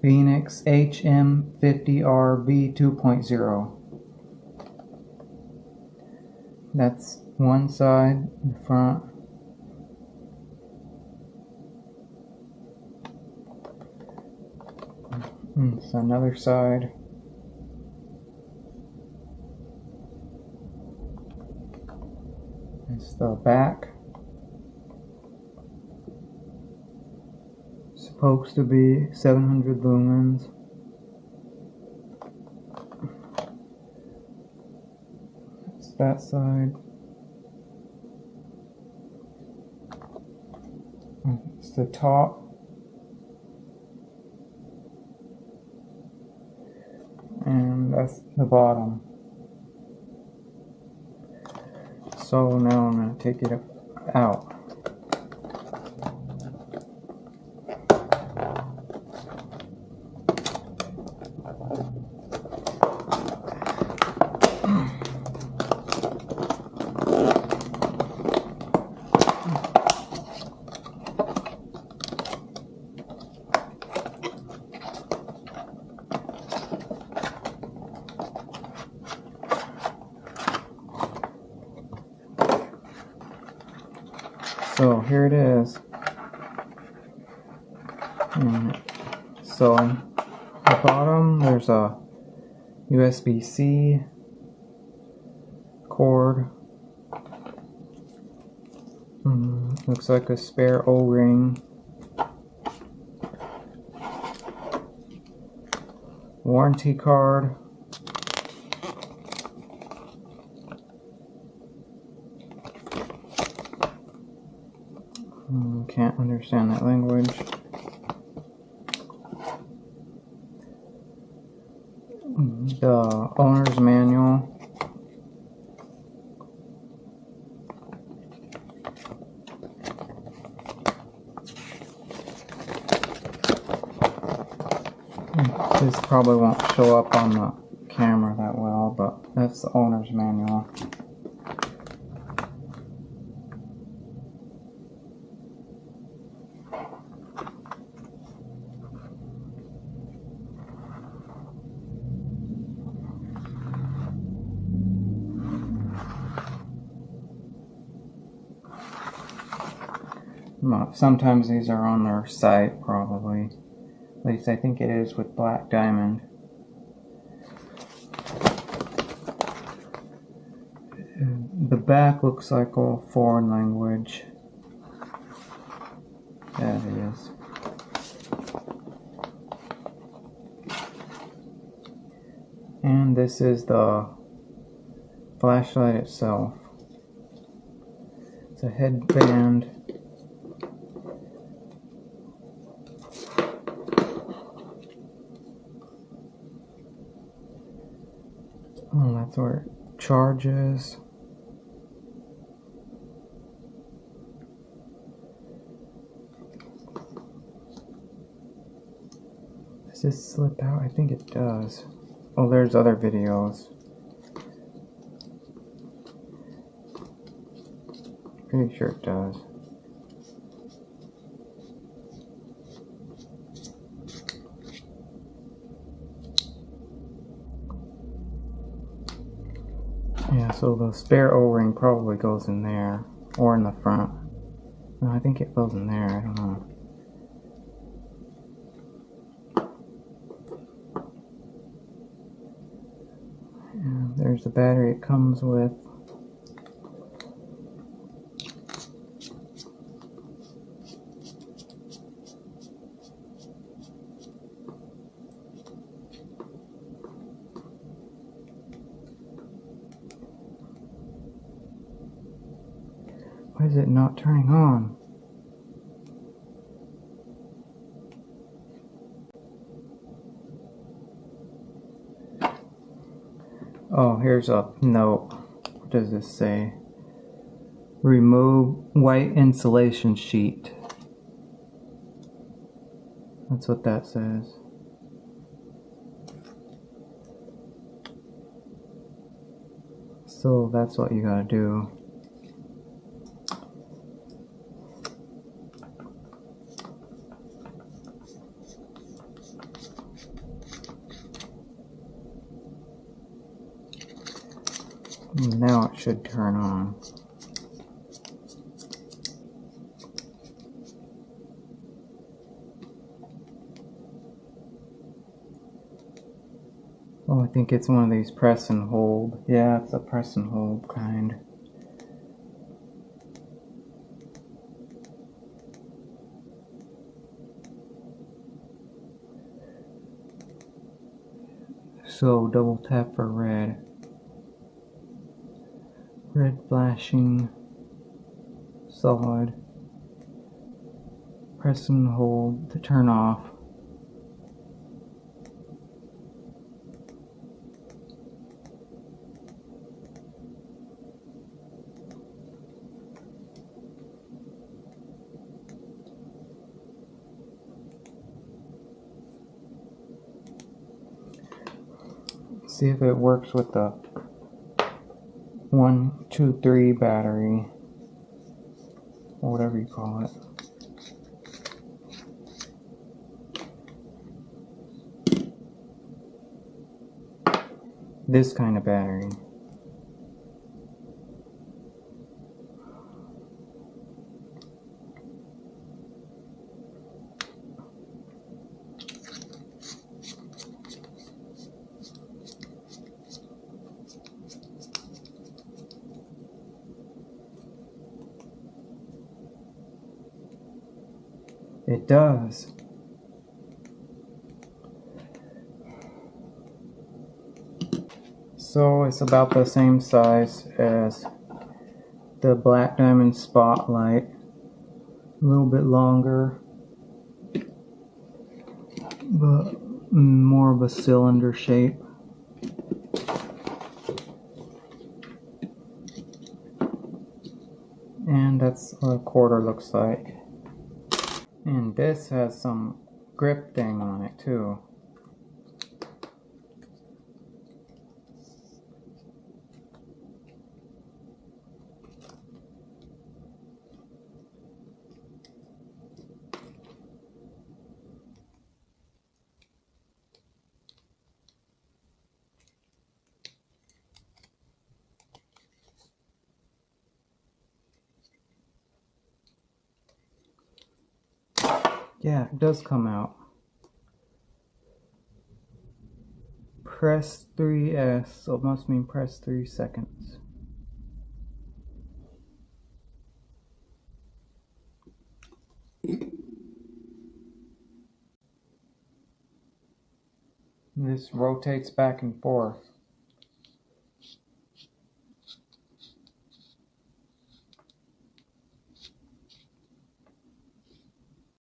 Fenix HM50R V2.0. That's one side, the front. It's another side. It's the back. Supposed to be 700 lumens. It's that side. It's the top. And that's the bottom. So now I'm going to take it out. So here it is. So on the bottom there's a USB-C cord. Looks like a spare O-ring. Warranty card. Can't understand that language. The owner's manual. This probably won't show up on the camera that well, but that's the owner's manual. Sometimes these are on their site, probably. At least I think it is with Black Diamond. The back looks like a foreign language. That is. And this is the flashlight itself. It's a headband. Oh, that's where it charges. Does this slip out? I think it does. Oh, there's other videos. Pretty sure it does. Yeah, so the spare O-ring probably goes in there, or in the front. No, I think it goes in there, I don't know. And there's the battery it comes with. Why is it not turning on? Oh, here's a note. What does this say? Remove white insulation sheet. That's what that says. So that's what you gotta do. Now it should turn on. Oh, I think it's one of these press and hold. Yeah, it's a press and hold kind. So double tap for red. Red flashing. Solid. Press and hold to turn off. See if it works with the 1, 2, 3 battery, or whatever you call it. This kind of battery. It does. So it's about the same size as the Black Diamond Spotlight. A little bit longer, but more of a cylinder shape. And that's what a quarter looks like. And this has some grip thing on it too. Yeah, it does come out. Press 3S, so it must mean press 3 seconds. This rotates back and forth.